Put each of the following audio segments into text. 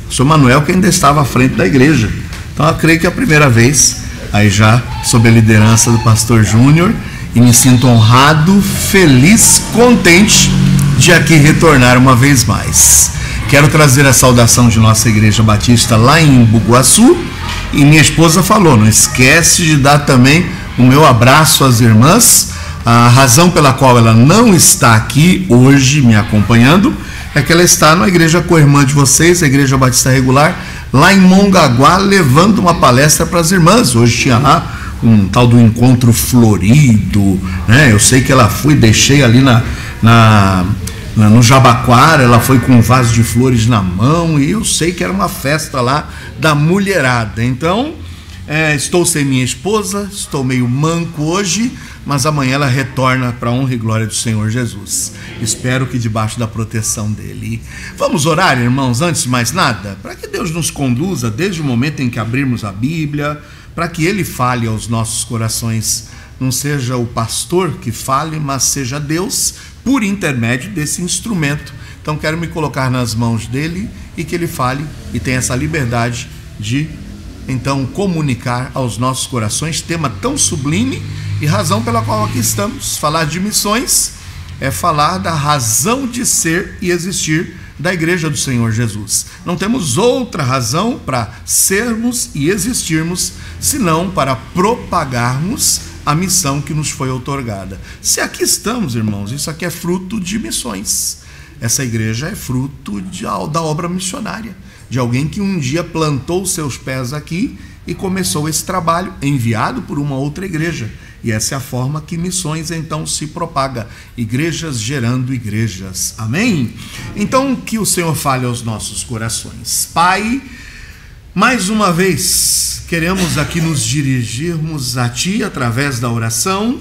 O senhor Manuel que ainda estava à frente da igreja. Então eu creio que é a primeira vez, aí já sob a liderança do pastor Júnior, e me sinto honrado, feliz, contente de aqui retornar uma vez mais. Quero trazer a saudação de nossa igreja batista lá em Bugaçu, e minha esposa falou, não esquece de dar também o meu abraço às irmãs. A razão pela qual ela não está aqui hoje me acompanhando é que ela está na igreja co-irmã de vocês, a Igreja Batista Regular, lá em Mongaguá, levando uma palestra para as irmãs. Hoje tinha lá um tal do encontro florido, né? Eu sei que ela foi, deixei ali no Jabaquara, ela foi com um vaso de flores na mão, e eu sei que era uma festa lá da mulherada. Então, estou sem minha esposa, estou meio manco hoje, mas amanhã ela retorna para a honra e glória do Senhor Jesus. Espero que debaixo da proteção dele. Vamos orar, irmãos, antes de mais nada, para que Deus nos conduza desde o momento em que abrirmos a Bíblia, para que Ele fale aos nossos corações. Não seja o pastor que fale, mas seja Deus por intermédio desse instrumento. Então quero me colocar nas mãos dele e que ele fale e tenha essa liberdade de então comunicar aos nossos corações tema tão sublime e razão pela qual aqui estamos. Falar de missões é falar da razão de ser e existir da igreja do Senhor Jesus. Não temos outra razão para sermos e existirmos senão para propagarmos a missão que nos foi outorgada. Se aqui estamos, irmãos, isso aqui é fruto de missões. Essa igreja é fruto da obra missionária, de alguém que um dia plantou seus pés aqui e começou esse trabalho, enviado por uma outra igreja. E essa é a forma que missões então se propaga, igrejas gerando igrejas. Amém? Então que o Senhor fale aos nossos corações. Pai, mais uma vez queremos aqui nos dirigirmos a Ti através da oração,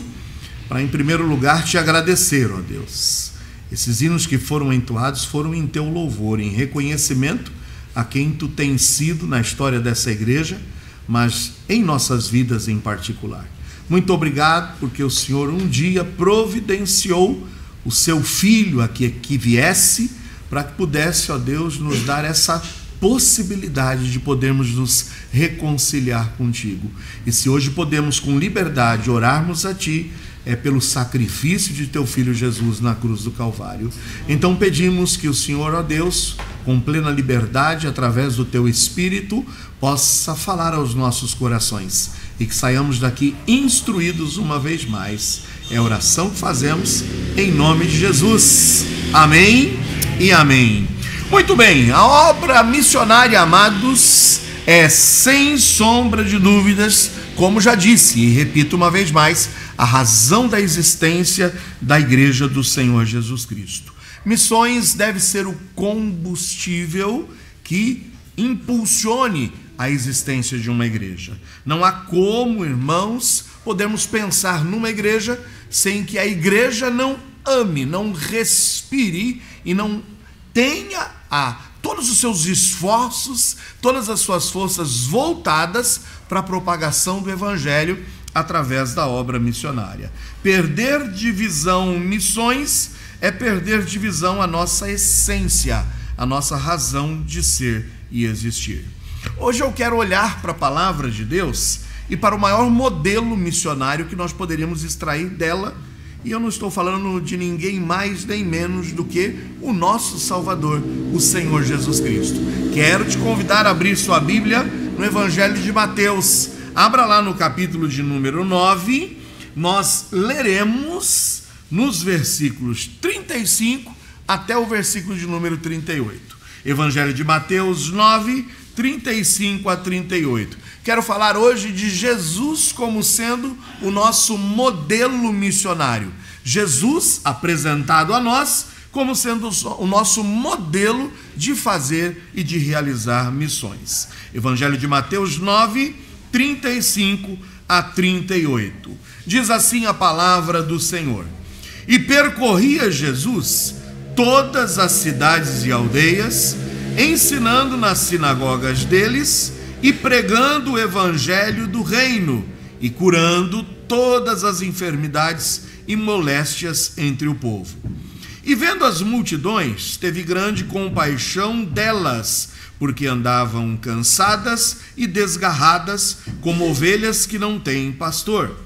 para em primeiro lugar Te agradecer, ó Deus. Esses hinos que foram entoados foram em Teu louvor, em reconhecimento a quem Tu tens sido na história dessa igreja, mas em nossas vidas em particular. Muito obrigado, porque o Senhor um dia providenciou o Seu Filho aqui que viesse, para que pudesse, ó Deus, nos dar essa possibilidade de podermos nos reconciliar contigo. E se hoje podemos com liberdade orarmos a Ti, é pelo sacrifício de Teu Filho Jesus na cruz do Calvário. Então pedimos que o Senhor, ó Deus, com plena liberdade, através do Teu Espírito, possa falar aos nossos corações e que saiamos daqui instruídos uma vez mais. É a oração que fazemos em nome de Jesus. Amém e amém. Muito bem, a obra missionária, amados, é sem sombra de dúvidas, como já disse e repito uma vez mais, a razão da existência da igreja do Senhor Jesus Cristo. Missões deve ser o combustível que impulsione a existência de uma igreja. Não há como, irmãos, podermos pensar numa igreja sem que a igreja não ame, não respire e não tenha todos os seus esforços, todas as suas forças voltadas para a propagação do evangelho através da obra missionária. Perder de visão missões é perder de visão a nossa essência, a nossa razão de ser e existir. Hoje eu quero olhar para a palavra de Deus e para o maior modelo missionário que nós poderíamos extrair dela, e eu não estou falando de ninguém mais nem menos do que o nosso Salvador, o Senhor Jesus Cristo. Quero te convidar a abrir sua Bíblia no Evangelho de Mateus. Abra lá no capítulo de número 9, nós leremos nos versículos 35 até o versículo de número 38. Evangelho de Mateus 9, 35 a 38. Quero falar hoje de Jesus como sendo o nosso modelo missionário. Jesus apresentado a nós como sendo o nosso modelo de fazer e de realizar missões. Evangelho de Mateus 9, 35 a 38. Diz assim a palavra do Senhor: E percorria Jesus todas as cidades e aldeias, ensinando nas sinagogas deles e pregando o evangelho do reino e curando todas as enfermidades e moléstias entre o povo. E vendo as multidões, teve grande compaixão delas, porque andavam cansadas e desgarradas, como ovelhas que não têm pastor.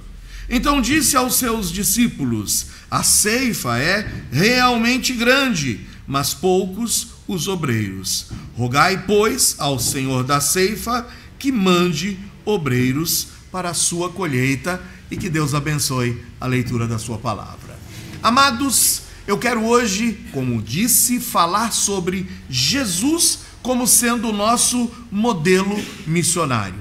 Então disse aos seus discípulos: a ceifa é realmente grande, mas poucos os obreiros. Rogai, pois, ao Senhor da ceifa que mande obreiros para a sua colheita, e que Deus abençoe a leitura da sua palavra. Amados, eu quero hoje, como disse, falar sobre Jesus como sendo o nosso modelo missionário.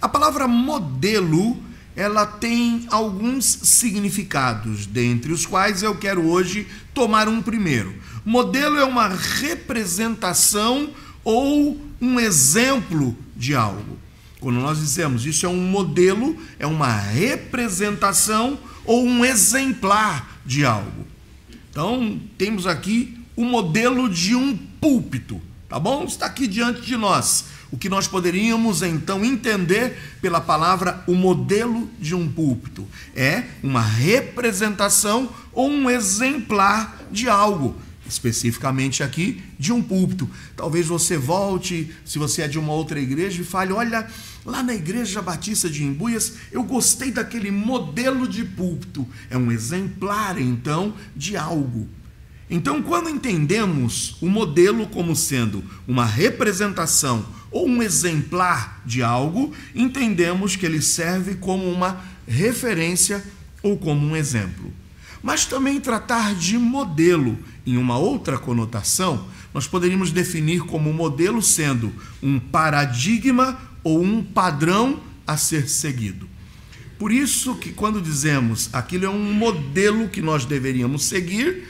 A palavra modelo, ela tem alguns significados, dentre os quais eu quero hoje tomar um primeiro. Modelo é uma representação ou um exemplo de algo. Quando nós dizemos isso é um modelo, é uma representação ou um exemplar de algo. Então, temos aqui o modelo de um púlpito, tá bom? Está aqui diante de nós. O que nós poderíamos então entender pela palavra o modelo de um púlpito é uma representação ou um exemplar de algo, especificamente aqui de um púlpito. Talvez você volte, se você é de uma outra igreja, e fale: olha, lá na Igreja Batista de Imbuias, eu gostei daquele modelo de púlpito. É um exemplar, então, de algo. Então, quando entendemos o modelo como sendo uma representação ou um exemplar de algo, entendemos que ele serve como uma referência ou como um exemplo. Mas também tratar de modelo em uma outra conotação, nós poderíamos definir como modelo sendo um paradigma ou um padrão a ser seguido. Por isso que quando dizemos aquilo é um modelo que nós deveríamos seguir,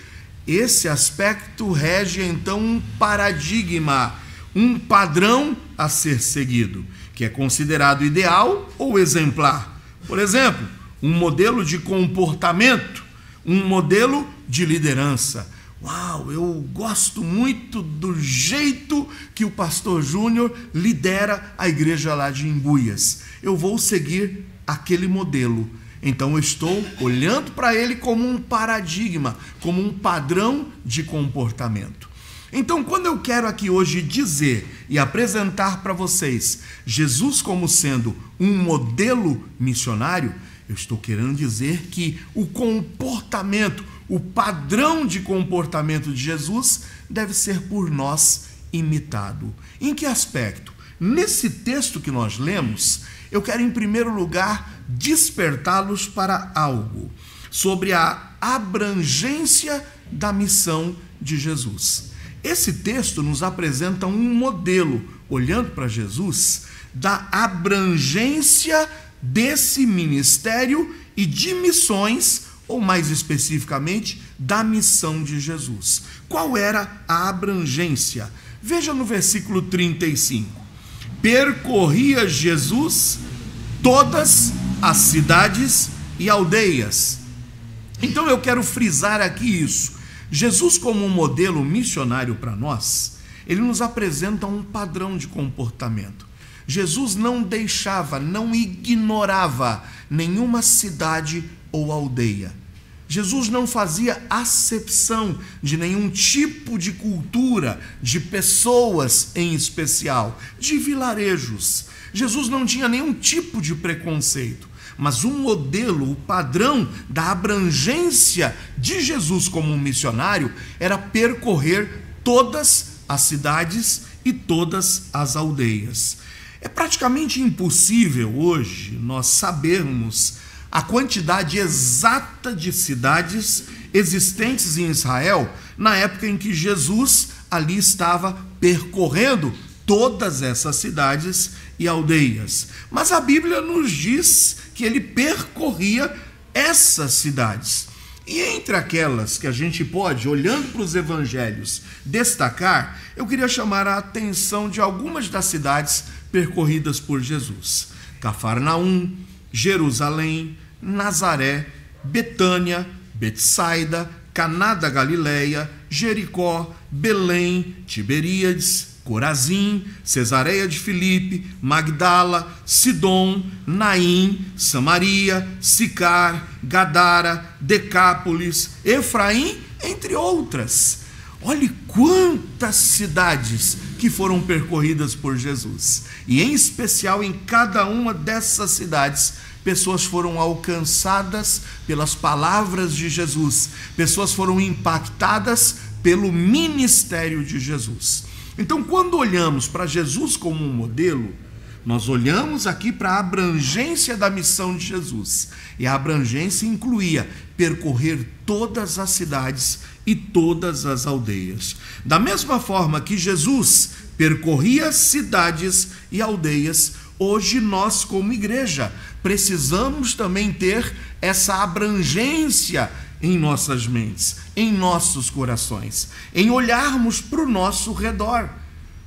esse aspecto rege então um paradigma, um padrão a ser seguido, que é considerado ideal ou exemplar. Por exemplo, um modelo de comportamento, um modelo de liderança. Uau, eu gosto muito do jeito que o pastor Júnior lidera a igreja lá de Imbuias. Eu vou seguir aquele modelo. Então eu estou olhando para ele como um paradigma, como um padrão de comportamento. Então, quando eu quero aqui hoje dizer e apresentar para vocês Jesus como sendo um modelo missionário, eu estou querendo dizer que o comportamento, o padrão de comportamento de Jesus deve ser por nós imitado. Em que aspecto? Nesse texto que nós lemos, eu quero em primeiro lugar despertá-los para algo sobre a abrangência da missão de Jesus. Esse texto nos apresenta um modelo, olhando para Jesus, da abrangência desse ministério e de missões, ou mais especificamente, da missão de Jesus. Qual era a abrangência? Veja no versículo 35. Percorria Jesus todas as cidades e aldeias. Então eu quero frisar aqui isso. Jesus, como um modelo missionário para nós, ele nos apresenta um padrão de comportamento. Jesus não deixava, não ignorava nenhuma cidade ou aldeia. Jesus não fazia acepção de nenhum tipo de cultura, de pessoas em especial, de vilarejos. Jesus não tinha nenhum tipo de preconceito. Mas o modelo, o padrão da abrangência de Jesus como um missionário era percorrer todas as cidades e todas as aldeias. É praticamente impossível hoje nós sabermos a quantidade exata de cidades existentes em Israel na época em que Jesus ali estava percorrendo todas essas cidades e aldeias. Mas a Bíblia nos diz que ele percorria essas cidades. E entre aquelas que a gente pode, olhando para os evangelhos, destacar, eu queria chamar a atenção de algumas das cidades percorridas por Jesus: Cafarnaum, Jerusalém, Nazaré, Betânia, Betsaida, Caná da Galileia, Jericó, Belém, Tiberíades, Corazim, Cesareia de Filipe, Magdala, Sidom, Naim, Samaria, Sicar, Gadara, Decápolis, Efraim, entre outras. Olhe quantas cidades que foram percorridas por Jesus. E em especial em cada uma dessas cidades, pessoas foram alcançadas pelas palavras de Jesus. Pessoas foram impactadas pelo ministério de Jesus. Então, quando olhamos para Jesus como um modelo, nós olhamos aqui para a abrangência da missão de Jesus. E a abrangência incluía percorrer todas as cidades e todas as aldeias. Da mesma forma que Jesus percorria cidades e aldeias, hoje nós, como igreja, precisamos também ter essa abrangência em nossas mentes, em nossos corações, em olharmos para o nosso redor.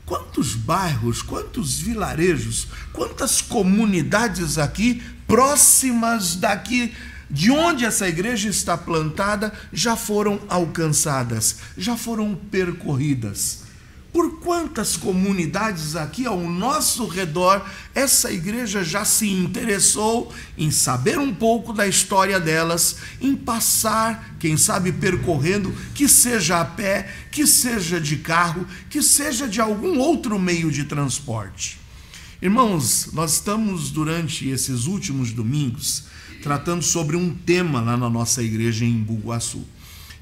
Quantos bairros, quantos vilarejos, quantas comunidades aqui, próximas daqui, de onde essa igreja está plantada, já foram alcançadas, já foram percorridas. Por quantas comunidades aqui ao nosso redor essa igreja já se interessou em saber um pouco da história delas, em passar, quem sabe percorrendo, que seja a pé, que seja de carro, que seja de algum outro meio de transporte. Irmãos, nós estamos durante esses últimos domingos tratando sobre um tema lá na nossa igreja em Embu-Guaçu.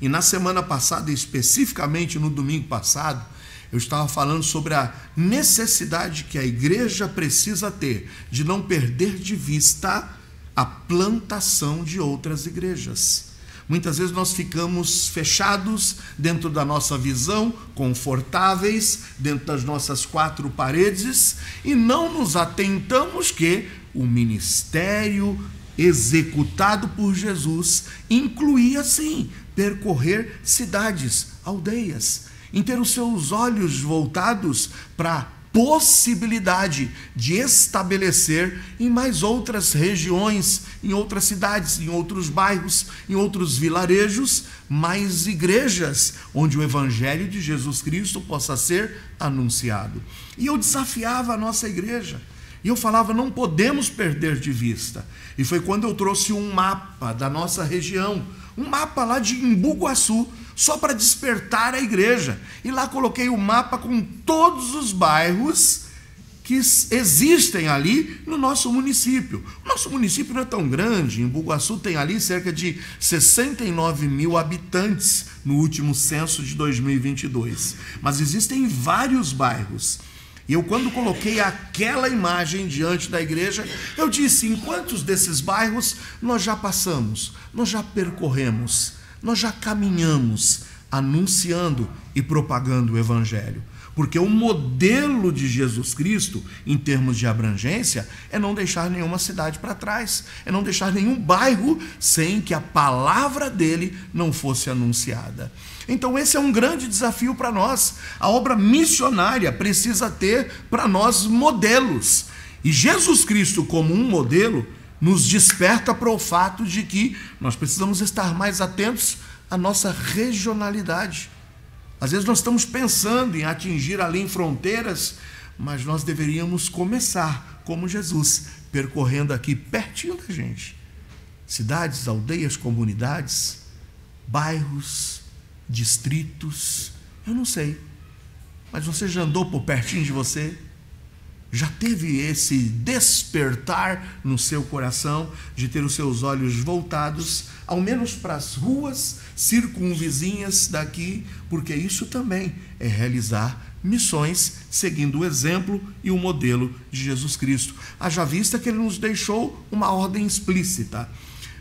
E na semana passada, especificamente no domingo passado, eu estava falando sobre a necessidade que a igreja precisa ter de não perder de vista a plantação de outras igrejas. Muitas vezes nós ficamos fechados dentro da nossa visão, confortáveis dentro das nossas quatro paredes e não nos atentamos que o ministério executado por Jesus incluía sim percorrer cidades, aldeias, em ter os seus olhos voltados para a possibilidade de estabelecer em mais outras regiões, em outras cidades, em outros bairros, em outros vilarejos, mais igrejas, onde o Evangelho de Jesus Cristo possa ser anunciado. E eu desafiava a nossa igreja, e eu falava, não podemos perder de vista. E foi quando eu trouxe um mapa da nossa região, um mapa lá de Embu-Guaçu, só para despertar a igreja. E lá coloquei o mapa com todos os bairros que existem ali no nosso município. O nosso município não é tão grande, Embu-Guaçu tem ali cerca de 69 mil habitantes no último censo de 2022. Mas existem vários bairros. E eu, quando coloquei aquela imagem diante da igreja, eu disse, em quantos desses bairros nós já passamos, nós já percorremos, nós já caminhamos, anunciando e propagando o Evangelho. Porque o modelo de Jesus Cristo, em termos de abrangência, é não deixar nenhuma cidade para trás, é não deixar nenhum bairro sem que a palavra dele não fosse anunciada. Então esse é um grande desafio para nós. A obra missionária precisa ter para nós modelos. E Jesus Cristo, como um modelo, nos desperta para o fato de que nós precisamos estar mais atentos à nossa regionalidade. Às vezes nós estamos pensando em atingir além fronteiras, mas nós deveríamos começar, como Jesus, percorrendo aqui pertinho da gente. Cidades, aldeias, comunidades, bairros, distritos, eu não sei. Mas você já andou por pertinho de você? Já teve esse despertar no seu coração de ter os seus olhos voltados, ao menos para as ruas circunvizinhas daqui, porque isso também é realizar missões seguindo o exemplo e o modelo de Jesus Cristo. Haja vista que ele nos deixou uma ordem explícita,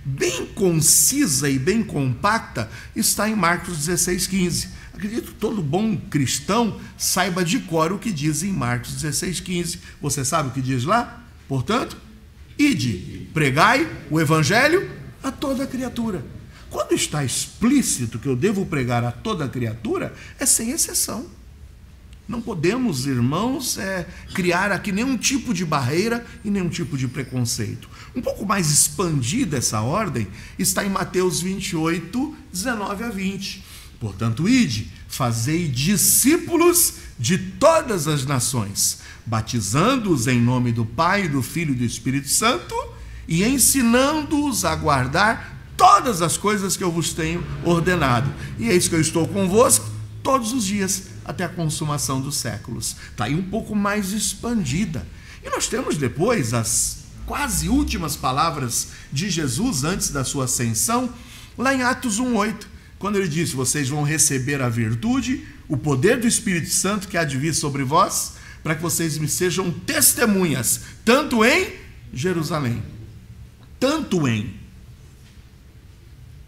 bem concisa e bem compacta, está em Marcos 16,15. Acredito que todo bom cristão saiba de cor o que diz em Marcos 16,15. Você sabe o que diz lá? Portanto, ide, pregai o evangelho a toda criatura. Quando está explícito que eu devo pregar a toda criatura, é sem exceção. Não podemos, irmãos, criar aqui nenhum tipo de barreira e nenhum tipo de preconceito. Um pouco mais expandida essa ordem está em Mateus 28, 19 a 20. Portanto, ide, fazei discípulos de todas as nações, batizando-os em nome do Pai, do Filho e do Espírito Santo e ensinando-os a guardar todas as coisas que eu vos tenho ordenado. E é isso que eu estou convosco todos os dias, até a consumação dos séculos. Está aí um pouco mais expandida. E nós temos depois as quase últimas palavras de Jesus antes da sua ascensão, lá em Atos 1:8, quando ele disse: vocês vão receber a virtude, o poder do Espírito Santo que há de vir sobre vós, para que vocês me sejam testemunhas, tanto em Jerusalém,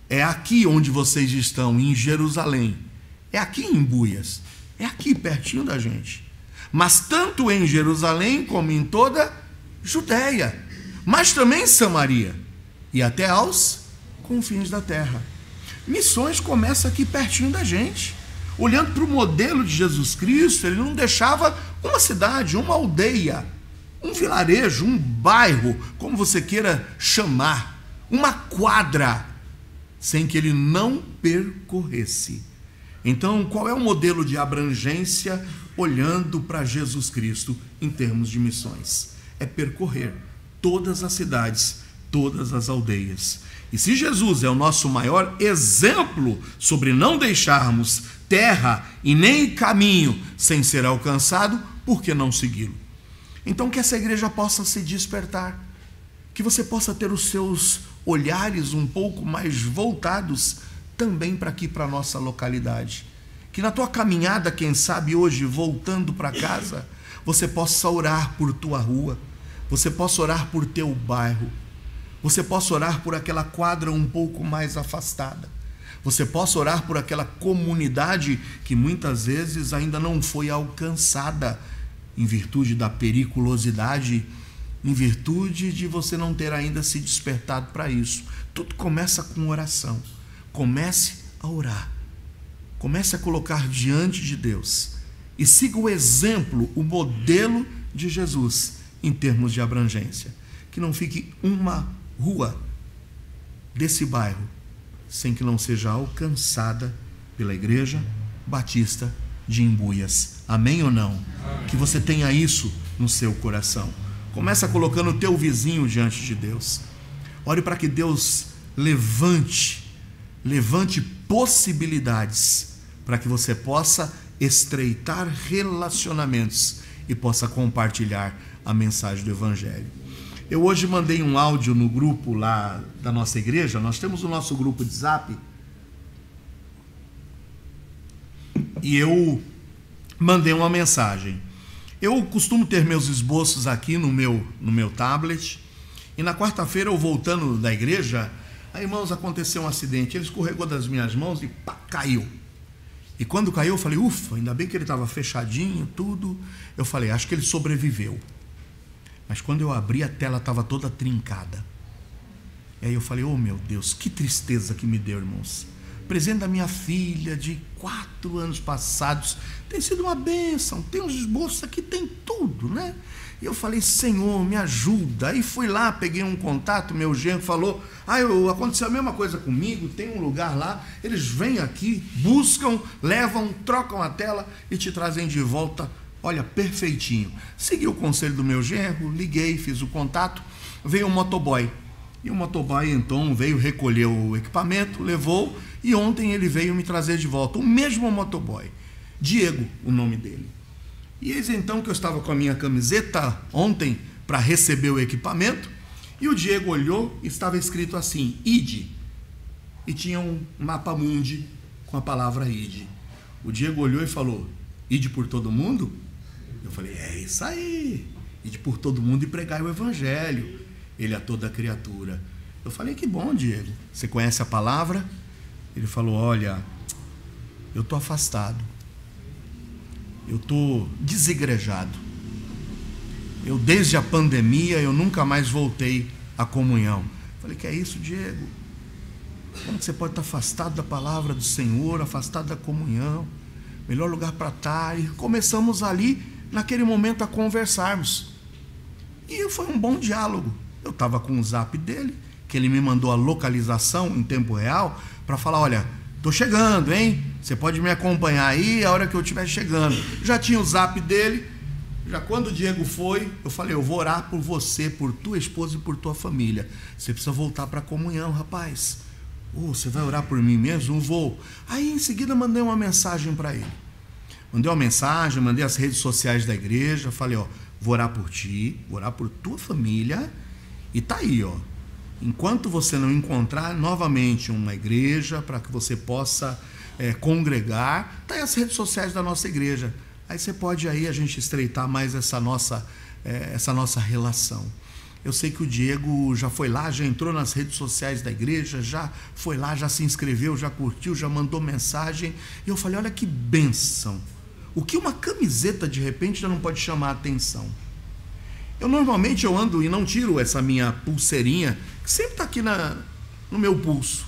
é aqui onde vocês estão, em Jerusalém, é aqui em Buias, é aqui pertinho da gente, mas tanto em Jerusalém como em toda Judéia, mas também em Samaria e até aos confins da terra. Missões começam aqui pertinho da gente. Olhando para o modelo de Jesus Cristo, ele não deixava uma cidade, uma aldeia, um vilarejo, um bairro, como você queira chamar, uma quadra, sem que ele não percorresse. Então, qual é o modelo de abrangência olhando para Jesus Cristo em termos de missões? É percorrer todas as cidades, todas as aldeias. E se Jesus é o nosso maior exemplo sobre não deixarmos terra e nem caminho sem ser alcançado, por que não segui-lo? Então que essa igreja possa se despertar, que você possa ter os seus olhares um pouco mais voltados também para aqui, para a nossa localidade. Que na tua caminhada, quem sabe hoje, voltando para casa, você possa orar por tua rua, você possa orar por teu bairro, você possa orar por aquela quadra um pouco mais afastada, você possa orar por aquela comunidade que muitas vezes ainda não foi alcançada, em virtude da periculosidade, em virtude de você não ter ainda se despertado para isso. Tudo começa com oração. Comece a orar, comece a colocar diante de Deus e siga o exemplo, o modelo de Jesus em termos de abrangência. Que não fique uma rua desse bairro sem que não seja alcançada pela Igreja Batista de Imbuias. Amém ou não? Amém. Que você tenha isso no seu coração. Começa colocando o teu vizinho diante de Deus. Ore para que Deus levante possibilidades para que você possa estreitar relacionamentos e possa compartilhar a mensagem do Evangelho. Eu hoje mandei um áudio no grupo lá da nossa igreja. Nós temos o nosso grupo de Zap, e eu mandei uma mensagem. Eu costumo ter meus esboços aqui no meu tablet, e na quarta-feira, eu voltando da igreja, aí, irmãos, aconteceu um acidente. Ele escorregou das minhas mãos e pá, caiu. E quando caiu, eu falei: ufa, ainda bem que ele estava fechadinho, tudo. Eu falei: acho que ele sobreviveu. Mas quando eu abri, a tela estava toda trincada. E aí eu falei: oh meu Deus, que tristeza que me deu, irmãos. Presente da minha filha de 4 anos passados, tem sido uma bênção, tem uns esboços aqui, tem tudo, né? E eu falei: Senhor, me ajuda. Aí fui lá, peguei um contato, meu genro falou: aconteceu a mesma coisa comigo, tem um lugar lá, eles vêm aqui, buscam, levam, trocam a tela e te trazem de volta, olha, perfeitinho. Segui o conselho do meu genro, liguei, fiz o contato, veio um motoboy. E o motoboy então veio recolher o equipamento, levou, e ontem ele veio me trazer de volta, o mesmo motoboy, Diego, o nome dele. E eis então que eu estava com a minha camiseta ontem para receber o equipamento, e o Diego olhou e estava escrito assim: Ide, e tinha um mapa mundi com a palavra Ide. O Diego olhou e falou: Ide por todo mundo? Eu falei: é isso aí, ide por todo mundo e pregai o Evangelho, ele a toda criatura. Eu falei: que bom, Diego, você conhece a palavra? Ele falou: olha, eu estou afastado, eu estou desigrejado, eu desde a pandemia eu nunca mais voltei à comunhão. Eu falei: que é isso, Diego? Como você pode estar afastado da palavra do Senhor, afastado da comunhão? Melhor lugar para estar. E começamos ali, naquele momento, a conversarmos, e foi um bom diálogo. Eu estava com o zap dele, que ele me mandou a localização em tempo real, para falar: olha, estou chegando, hein? Você pode me acompanhar aí a hora que eu estiver chegando. Já tinha o zap dele. Já quando o Diego foi, eu falei: eu vou orar por você, por tua esposa e por tua família. Você precisa voltar para a comunhão, rapaz. Você vai orar por mim mesmo? Vou. Aí em seguida mandei uma mensagem para ele. Mandei uma mensagem, mandei as redes sociais da igreja, falei, vou orar por ti, vou orar por tua família, e tá aí, enquanto você não encontrar novamente uma igreja para que você possa congregar, tá aí as redes sociais da nossa igreja. Aí você pode aí a gente estreitar mais essa nossa relação. Eu sei que o Diego já foi lá, já entrou nas redes sociais da igreja, já foi lá, já se inscreveu, já curtiu, já mandou mensagem. E eu falei, olha que bênção. O que uma camiseta de repente já não pode chamar a atenção? Eu normalmente ando e não tiro essa minha pulseirinha, que sempre está aqui no meu pulso.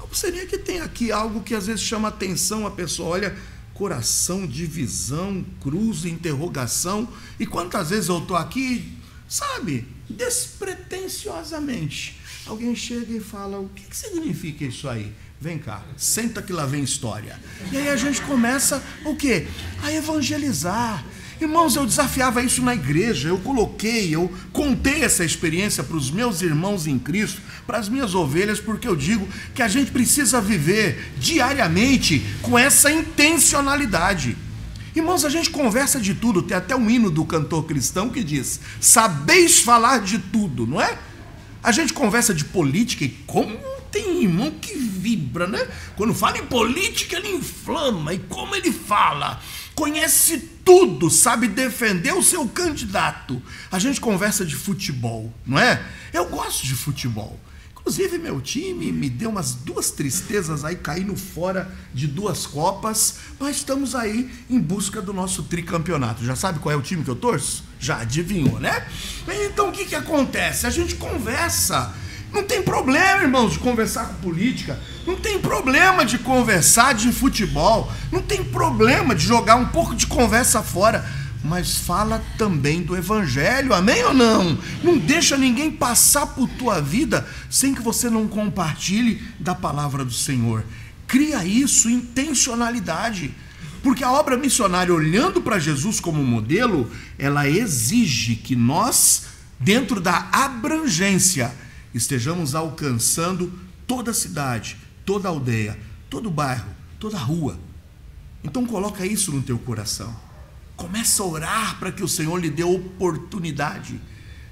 A pulseirinha que tem aqui algo que às vezes chama a atenção, a pessoa olha, coração, divisão, cruz, interrogação. E quantas vezes eu estou aqui, sabe, despretensiosamente, alguém chega e fala, o que significa isso aí? Vem cá, senta que lá vem história. E aí a gente começa o quê? A evangelizar. Irmãos, eu desafiava isso na igreja, eu contei essa experiência para os meus irmãos em Cristo, para as minhas ovelhas, porque eu digo que a gente precisa viver diariamente com essa intencionalidade. Irmãos, a gente conversa de tudo, tem até um hino do cantor cristão que diz, sabeis falar de tudo, não é? A gente conversa de política e como tem irmão que vibra, né? Quando fala em política, ele inflama. E como ele fala, conhece tudo, sabe defender o seu candidato. A gente conversa de futebol, não é? Eu gosto de futebol. Inclusive, meu time me deu umas 2 tristezas aí, caindo fora de 2 Copas. Mas estamos aí em busca do nosso tricampeonato. Já sabe qual é o time que eu torço? Já adivinhou, né? Então, o que acontece? A gente conversa. Não tem problema, irmãos, de conversar com política. Não tem problema de conversar de futebol. Não tem problema de jogar um pouco de conversa fora. Mas fala também do evangelho, amém ou não? Não deixa ninguém passar por tua vida sem que você não compartilhe da palavra do Senhor. Cria isso, intencionalidade. Porque a obra missionária, olhando para Jesus como modelo, ela exige que nós, dentro da abrangência, estejamos alcançando toda a cidade, toda a aldeia, todo o bairro, toda a rua. Então coloca isso no teu coração. Começa a orar para que o Senhor lhe dê a oportunidade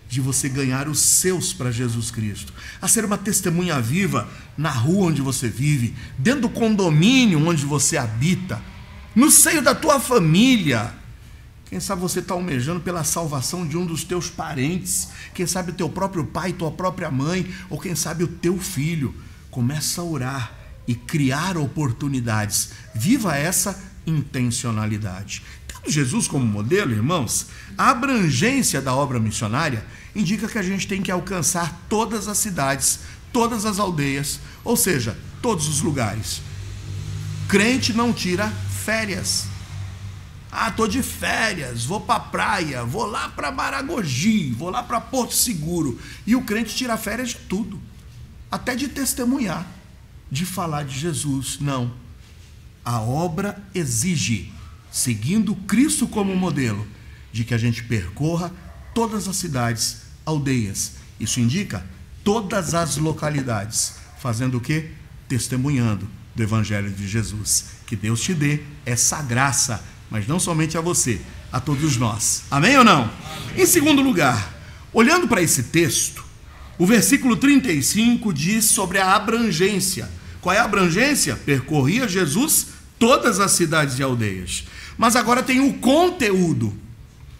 de você ganhar os seus para Jesus Cristo. A ser uma testemunha viva na rua onde você vive, dentro do condomínio onde você habita, no seio da tua família. Quem sabe você está almejando pela salvação de um dos teus parentes. Quem sabe o teu próprio pai, tua própria mãe, ou quem sabe o teu filho. Começa a orar e criar oportunidades. Viva essa intencionalidade. Tendo Jesus como modelo, irmãos, a abrangência da obra missionária indica que a gente tem que alcançar todas as cidades, todas as aldeias, ou seja, todos os lugares. Crente não tira férias. Estou de férias, vou para a praia, vou lá para Maragogi, vou lá para Porto Seguro. E o crente tira férias de tudo, até de testemunhar, de falar de Jesus. Não. A obra exige, seguindo Cristo como modelo, de que a gente percorra todas as cidades, aldeias. Isso indica todas as localidades. Fazendo o quê? Testemunhando do Evangelho de Jesus. Que Deus te dê essa graça, mas não somente a você, a todos nós. Amém ou não? Em segundo lugar, olhando para esse texto, o versículo 35 diz sobre a abrangência. Qual é a abrangência? Percorria Jesus todas as cidades e aldeias. Mas agora tem o conteúdo.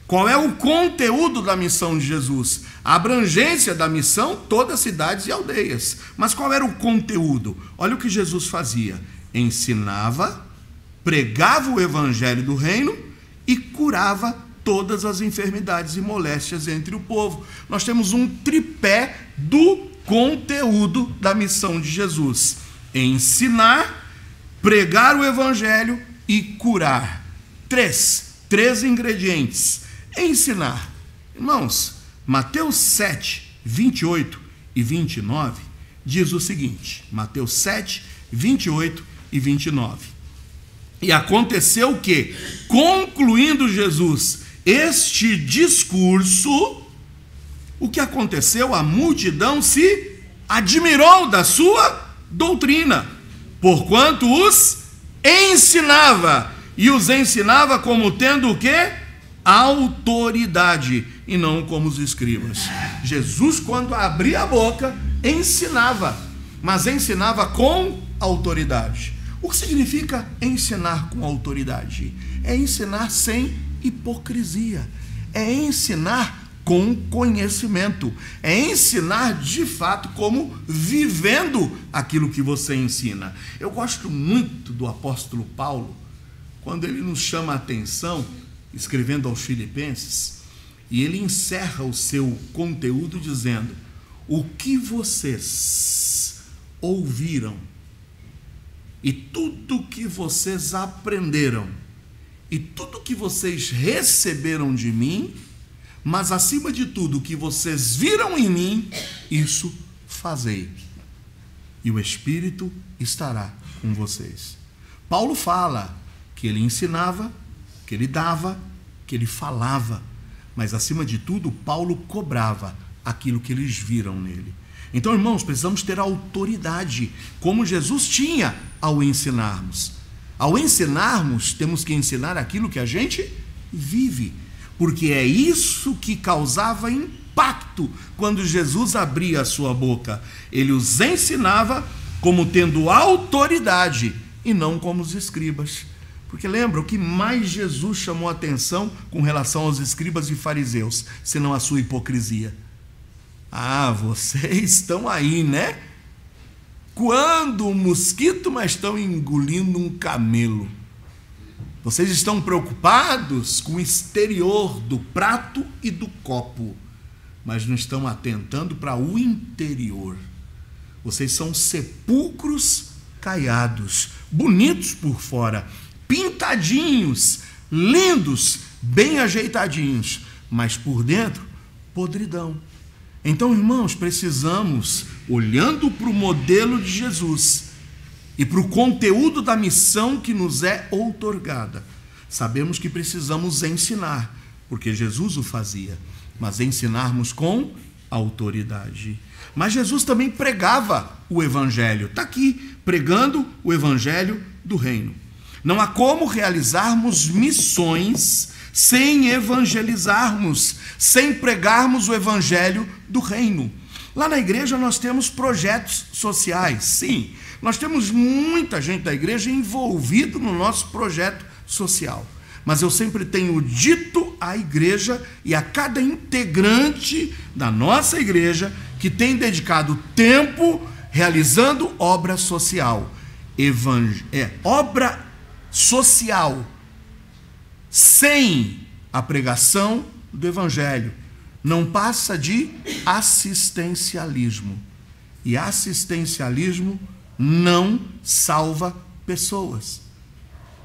Qual é o conteúdo da missão de Jesus? A abrangência da missão, todas as cidades e aldeias. Mas qual era o conteúdo? Olha o que Jesus fazia. Ensinava, pregava o evangelho do reino e curava todas as enfermidades e moléstias entre o povo. Nós temos um tripé do conteúdo da missão de Jesus: ensinar, pregar o evangelho e curar. Três ingredientes. Ensinar. Irmãos, Mateus 7, 28 e 29 diz o seguinte. Mateus 7, 28 e 29. E aconteceu que, concluindo Jesus este discurso, o que aconteceu? A multidão se admirou da sua doutrina, porquanto os ensinava, e os ensinava como tendo o quê? Autoridade, e não como os escribas. Jesus, quando abria a boca, ensinava, mas ensinava com autoridade. O que significa ensinar com autoridade? É ensinar sem hipocrisia, é ensinar com conhecimento, é ensinar de fato como vivendo aquilo que você ensina. Eu gosto muito do apóstolo Paulo, quando ele nos chama a atenção, escrevendo aos Filipenses, e ele encerra o seu conteúdo dizendo: o que vocês ouviram, e tudo que vocês aprenderam, e tudo que vocês receberam de mim, mas acima de tudo o que vocês viram em mim, isso fazei, e o Espírito estará com vocês. Paulo fala que ele ensinava, que ele dava, que ele falava, mas acima de tudo Paulo cobrava aquilo que eles viram nele. Então, irmãos, precisamos ter autoridade, como Jesus tinha ao ensinarmos. Ao ensinarmos, temos que ensinar aquilo que a gente vive, porque é isso que causava impacto quando Jesus abria a sua boca. Ele os ensinava como tendo autoridade e não como os escribas. Porque lembra, o que mais Jesus chamou a atenção com relação aos escribas e fariseus, senão a sua hipocrisia? Ah, vocês estão aí, né? Quando um mosquito, mas estão engolindo um camelo. Vocês estão preocupados com o exterior do prato e do copo, mas não estão atentando para o interior. Vocês são sepulcros caiados, bonitos por fora, pintadinhos, lindos, bem ajeitadinhos, mas por dentro, podridão. Então, irmãos, precisamos, olhando para o modelo de Jesus e para o conteúdo da missão que nos é outorgada, sabemos que precisamos ensinar, porque Jesus o fazia, mas ensinarmos com autoridade. Mas Jesus também pregava o Evangelho, está aqui, pregando o Evangelho do Reino. Não há como realizarmos missões sem evangelizarmos, sem pregarmos o Evangelho do Reino. Lá na igreja nós temos projetos sociais, sim, nós temos muita gente da igreja envolvida no nosso projeto social, mas eu sempre tenho dito à igreja e a cada integrante da nossa igreja que tem dedicado tempo realizando obra social, obra social, sem a pregação do Evangelho, não passa de assistencialismo. E assistencialismo não salva pessoas.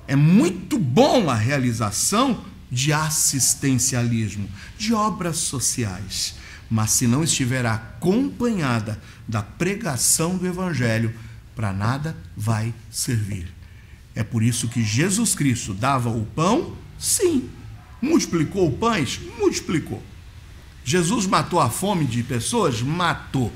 É muito bom a realização de assistencialismo, de obras sociais, mas se não estiver acompanhada da pregação do Evangelho, para nada vai servir. É por isso que Jesus Cristo dava o pão, sim. Multiplicou pães? Multiplicou. Jesus matou a fome de pessoas? Matou.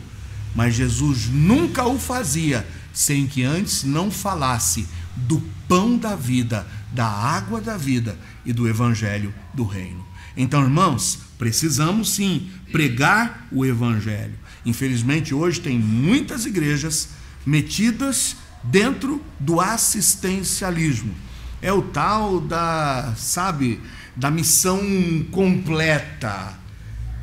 Mas Jesus nunca o fazia sem que antes não falasse do pão da vida, da água da vida e do Evangelho do Reino. Então, irmãos, precisamos sim pregar o Evangelho. Infelizmente, hoje tem muitas igrejas metidas dentro do assistencialismo. É o tal da, da missão completa.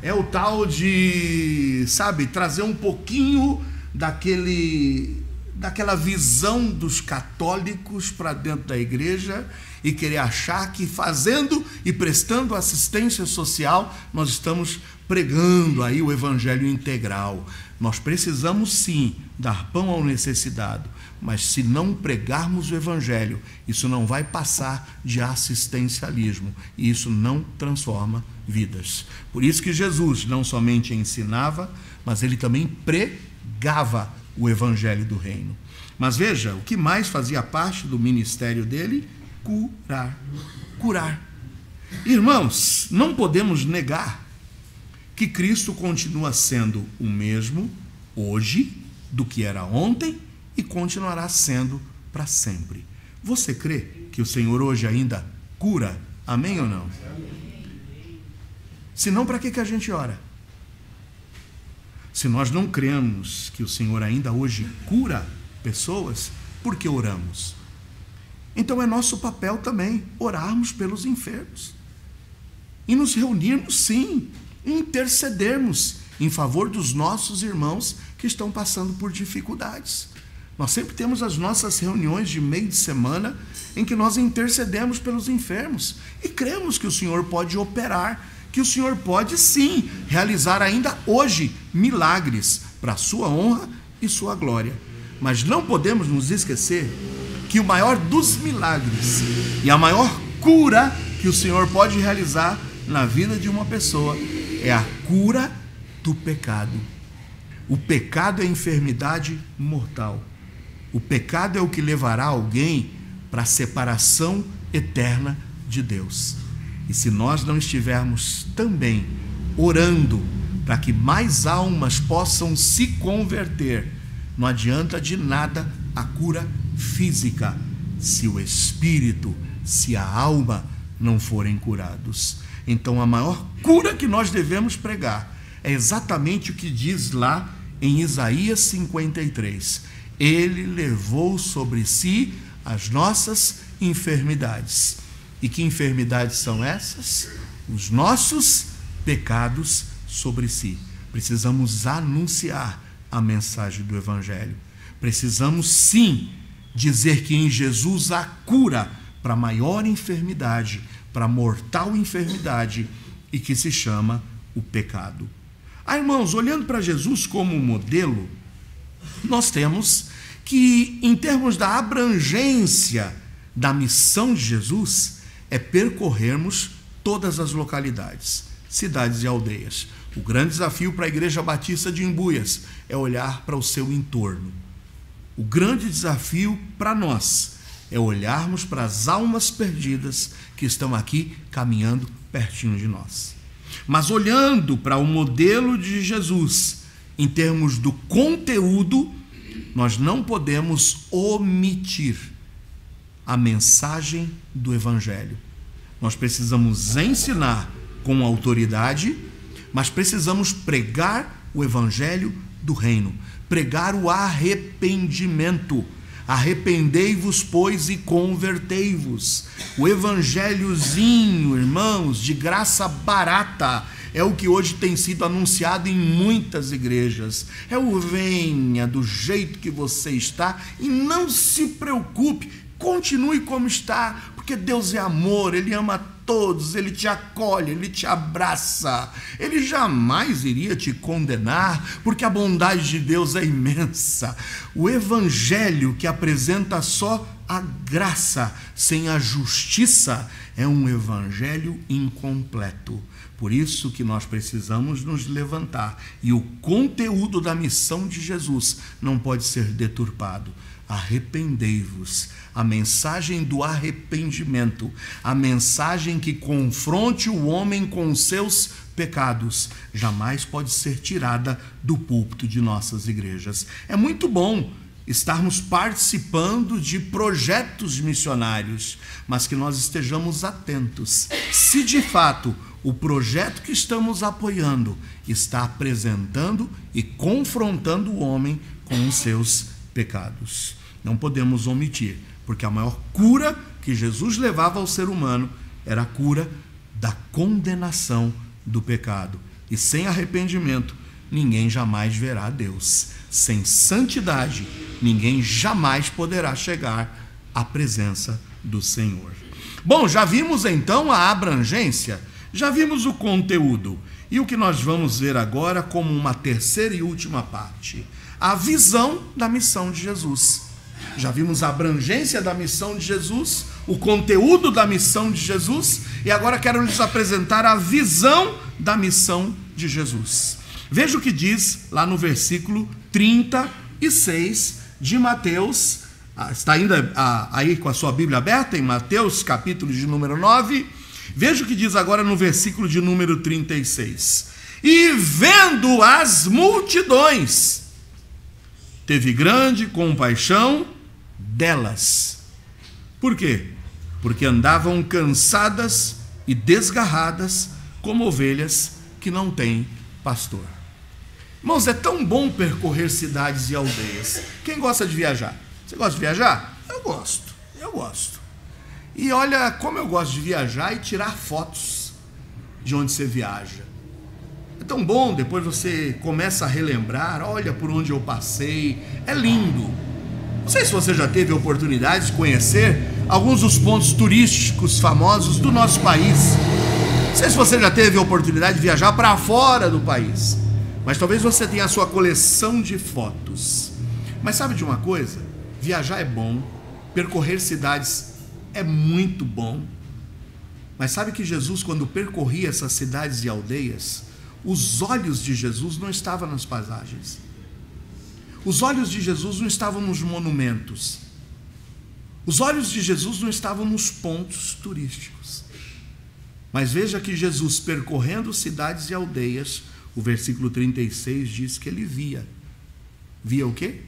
É o tal de, trazer um pouquinho daquela visão dos católicos para dentro da igreja e querer achar que fazendo e prestando assistência social nós estamos pregando aí o Evangelho integral. Nós precisamos sim dar pão ao necessitado, mas se não pregarmos o Evangelho, isso não vai passar de assistencialismo e isso não transforma vidas. Por isso que Jesus não somente ensinava, mas ele também pregava o Evangelho do Reino. Mas veja, o que mais fazia parte do ministério dele? Curar. Irmãos, não podemos negar que Cristo continua sendo o mesmo hoje do que era ontem e continuará sendo para sempre. Você crê que o Senhor hoje ainda cura? Amém ou não? Se não, para que a gente ora? Se nós não cremos que o Senhor ainda hoje cura pessoas, por que oramos? Então é nosso papel também orarmos pelos enfermos. E nos reunirmos, sim, e intercedermos em favor dos nossos irmãos que estão passando por dificuldades. Nós sempre temos as nossas reuniões de meio de semana em que nós intercedemos pelos enfermos e cremos que o Senhor pode operar, que o Senhor pode sim realizar ainda hoje milagres para a sua honra e sua glória. Mas não podemos nos esquecer que o maior dos milagres e a maior cura que o Senhor pode realizar na vida de uma pessoa é a cura do pecado. O pecado é a enfermidade mortal. O pecado é o que levará alguém para a separação eterna de Deus. E se nós não estivermos também orando para que mais almas possam se converter, não adianta de nada a cura física, se o espírito, se a alma não forem curados. Então a maior cura que nós devemos pregar é exatamente o que diz lá em Isaías 53. Ele levou sobre si as nossas enfermidades. E que enfermidades são essas? Os nossos pecados sobre si. Precisamos anunciar a mensagem do Evangelho. Precisamos sim dizer que em Jesus há cura para a maior enfermidade, para a mortal enfermidade, e que se chama o pecado. Irmãos, olhando para Jesus como modelo, nós temos que, em termos da abrangência da missão de Jesus, é percorrermos todas as localidades, cidades e aldeias. O grande desafio para a Igreja Batista de Embuias é olhar para o seu entorno. O grande desafio para nós é olharmos para as almas perdidas que estão aqui caminhando pertinho de nós. Mas olhando para o modelo de Jesus, em termos do conteúdo, nós não podemos omitir a mensagem do Evangelho. Nós precisamos ensinar com autoridade, mas precisamos pregar o Evangelho do reino, pregar o arrependimento. Arrependei-vos, pois, e convertei-vos. O evangelhozinho, irmãos, de graça barata, é o que hoje tem sido anunciado em muitas igrejas. É o venha do jeito que você está e não se preocupe, continue como está, porque Deus é amor, Ele ama todos, Ele te acolhe, Ele te abraça, Ele jamais iria te condenar, porque a bondade de Deus é imensa. O evangelho que apresenta só a graça, sem a justiça, é um evangelho incompleto. Por isso que nós precisamos nos levantar, e o conteúdo da missão de Jesus não pode ser deturpado. Arrependei-vos. A mensagem do arrependimento, a mensagem que confronte o homem com os seus pecados, jamais pode ser tirada do púlpito de nossas igrejas. É muito bom estarmos participando de projetos missionários, mas que nós estejamos atentos se de fato o projeto que estamos apoiando está apresentando e confrontando o homem com os seus pecados. Não podemos omitir, porque a maior cura que Jesus levava ao ser humano era a cura da condenação do pecado. E sem arrependimento, ninguém jamais verá a Deus. Sem santidade, ninguém jamais poderá chegar à presença do Senhor. Bom, já vimos então a abrangência, já vimos o conteúdo. E o que nós vamos ver agora como uma terceira e última parte, a visão da missão de Jesus. Já vimos a abrangência da missão de Jesus, o conteúdo da missão de Jesus, e agora quero lhes apresentar a visão da missão de Jesus. Veja o que diz lá no versículo 36 de Mateus. Está ainda aí com a sua Bíblia aberta em Mateus, capítulo de número 9. Veja o que diz agora no versículo de número 36. E vendo as multidões, teve grande compaixão delas. Por quê? Porque andavam cansadas e desgarradas como ovelhas que não têm pastor. Irmãos, é tão bom percorrer cidades e aldeias. Quem gosta de viajar? Você gosta de viajar? Eu gosto. E olha como eu gosto de viajar e tirar fotos de onde você viaja. É tão bom, depois você começa a relembrar, olha por onde eu passei, é lindo. Não sei se você já teve a oportunidade de conhecer alguns dos pontos turísticos famosos do nosso país. Não sei se você já teve a oportunidade de viajar para fora do país, mas talvez você tenha a sua coleção de fotos. Mas sabe de uma coisa? Viajar é bom, percorrer cidades é muito bom. Mas sabe que Jesus, quando percorria essas cidades e aldeias, os olhos de Jesus não estavam nas paisagens. Os olhos de Jesus não estavam nos monumentos. Os olhos de Jesus não estavam nos pontos turísticos. Mas veja que Jesus, percorrendo cidades e aldeias, o versículo 36 diz que ele via. Via o quê?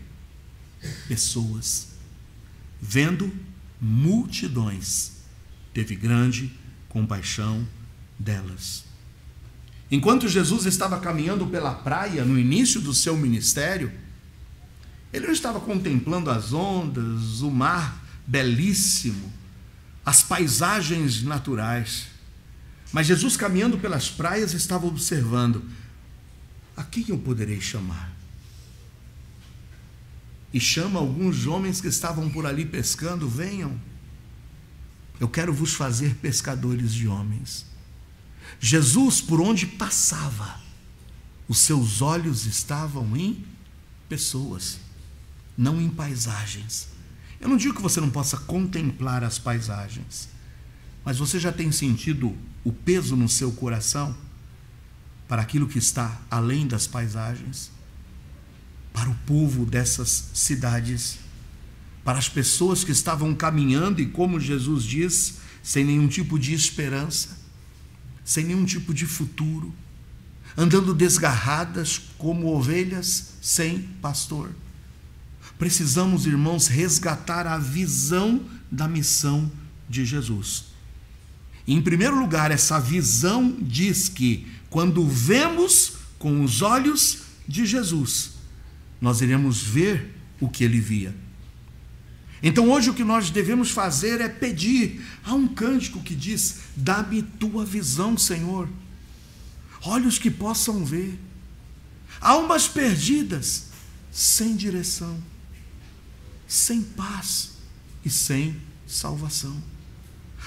Pessoas. Vendo multidões, teve grande compaixão delas. Enquanto Jesus estava caminhando pela praia no início do seu ministério, ele não estava contemplando as ondas, o mar belíssimo, as paisagens naturais. Mas Jesus, caminhando pelas praias, estava observando: a quem eu poderei chamar? E chama alguns homens que estavam por ali pescando: venham, eu quero vos fazer pescadores de homens. Jesus, por onde passava, os seus olhos estavam em pessoas, não em paisagens. Eu não digo que você não possa contemplar as paisagens, mas você já tem sentido o peso no seu coração para aquilo que está além das paisagens? Para o povo dessas cidades, para as pessoas que estavam caminhando e, como Jesus diz, sem nenhum tipo de esperança, sem nenhum tipo de futuro, andando desgarradas como ovelhas sem pastor. Precisamos, irmãos, resgatar a visão da missão de Jesus. Em primeiro lugar, essa visão diz que quando vemos com os olhos de Jesus, nós iremos ver o que ele via. Então hoje o que nós devemos fazer é pedir. Há um cântico que diz: dá-me tua visão, Senhor, olhos que possam ver, almas perdidas, sem direção, sem paz e sem salvação.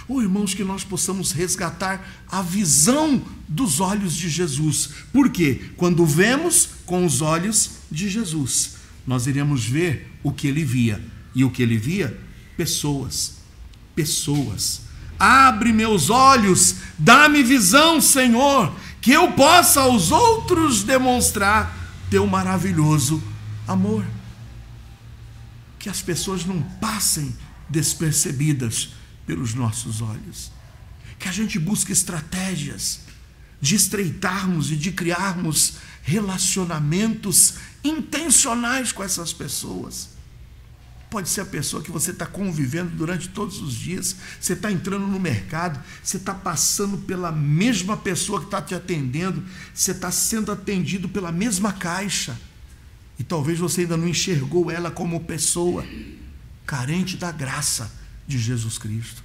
Oh, irmãos, que nós possamos resgatar a visão dos olhos de Jesus. Por quê? Quando vemos com os olhos de Jesus, nós iremos ver o que ele via. E o que ele via? Pessoas. Pessoas. Abre meus olhos, dá-me visão, Senhor, que eu possa aos outros demonstrar teu maravilhoso amor. Que as pessoas não passem despercebidas pelos nossos olhos. Que a gente busque estratégias de estreitarmos e de criarmos relacionamentos intencionais com essas pessoas. Pode ser a pessoa que você está convivendo durante todos os dias. Você está entrando no mercado, você está passando pela mesma pessoa que está te atendendo, você está sendo atendido pela mesma caixa, e talvez você ainda não enxergou ela como pessoa carente da graça de Jesus Cristo.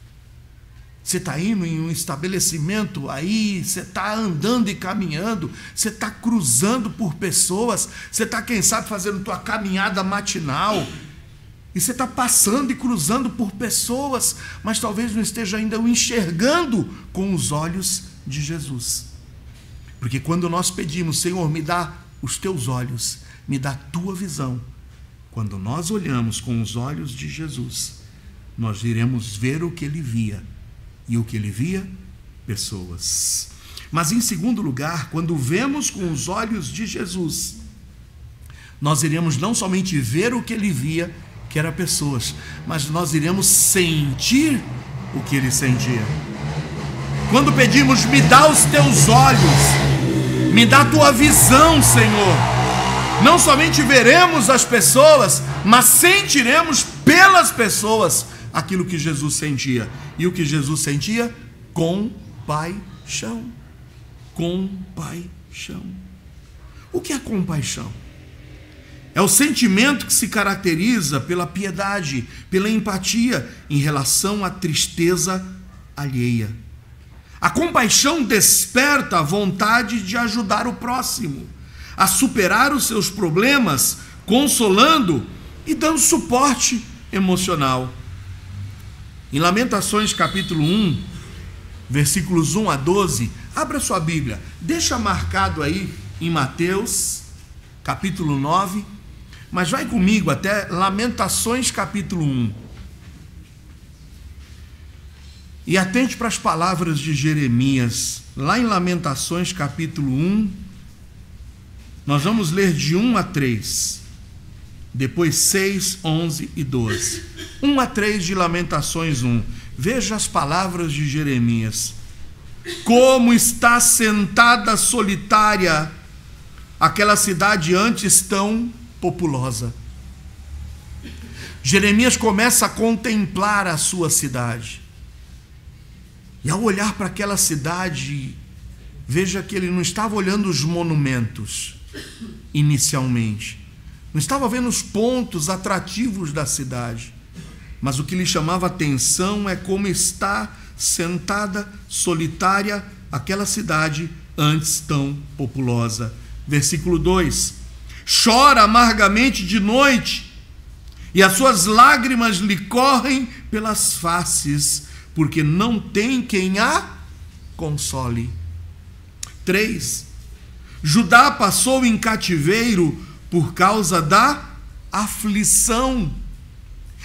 Você está indo em um estabelecimento aí, você está andando e caminhando, você está cruzando por pessoas, você está, quem sabe, fazendo tua caminhada matinal, e você está passando e cruzando por pessoas, mas talvez não esteja ainda enxergando com os olhos de Jesus. Porque quando nós pedimos: Senhor, me dá os teus olhos, me dá a tua visão, quando nós olhamos com os olhos de Jesus, nós iremos ver o que ele via. E o que ele via? Pessoas. Mas em segundo lugar, quando vemos com os olhos de Jesus, nós iremos não somente ver o que ele via, que era pessoas, mas nós iremos sentir o que ele sentia. Quando pedimos: me dá os teus olhos, me dá a tua visão, Senhor, Não somente veremos as pessoas, mas sentiremos pelas pessoas aquilo que Jesus sentia. E o que Jesus sentia? Compaixão. Compaixão. O que é compaixão? É o sentimento que se caracteriza pela piedade, pela empatia em relação à tristeza alheia. A compaixão desperta a vontade de ajudar o próximo a superar os seus problemas, consolando e dando suporte emocional. Em Lamentações capítulo 1, versículos 1 a 12, abra sua Bíblia, deixa marcado aí em Mateus capítulo 9, mas vai comigo até Lamentações capítulo 1. E atente para as palavras de Jeremias, lá em Lamentações capítulo 1, nós vamos ler de 1 a 3, depois 6, 11 e 12. 1 a 3 de Lamentações 1. Veja as palavras de Jeremias. Como está sentada solitária aquela cidade antes tão populosa. Jeremias começa a contemplar a sua cidade. E ao olhar para aquela cidade, veja que ele não estava olhando os monumentos inicialmente, não estava vendo os pontos atrativos da cidade, mas o que lhe chamava atenção é como está sentada, solitária, aquela cidade antes tão populosa. Versículo 2: chora amargamente de noite, e as suas lágrimas lhe correm pelas faces, porque não tem quem a console. 3: Judá passou em cativeiro por causa da aflição.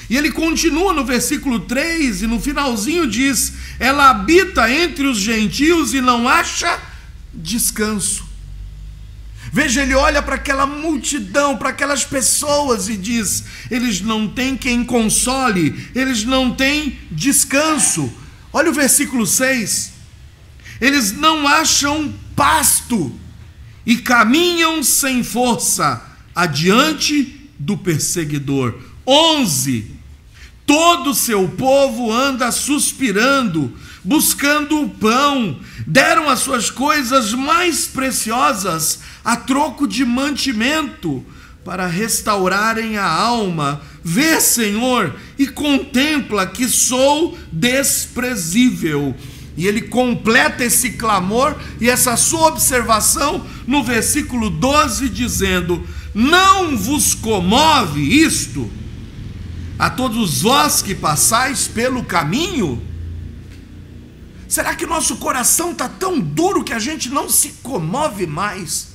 E ele continua no versículo 3 e no finalzinho diz: ela habita entre os gentios e não acha descanso. Veja, ele olha para aquela multidão, para aquelas pessoas e diz: eles não têm quem console, eles não têm descanso. Olha o versículo 6: eles não acham pasto e caminham sem força adiante do perseguidor. 11: todo o seu povo anda suspirando, buscando o pão, deram as suas coisas mais preciosas a troco de mantimento, para restaurarem a alma. Vê, Senhor, e contempla que sou desprezível. E ele completa esse clamor e essa sua observação no versículo 12, dizendo: não vos comove isto a todos vós que passais pelo caminho? Será que nosso coração está tão duro que a gente não se comove mais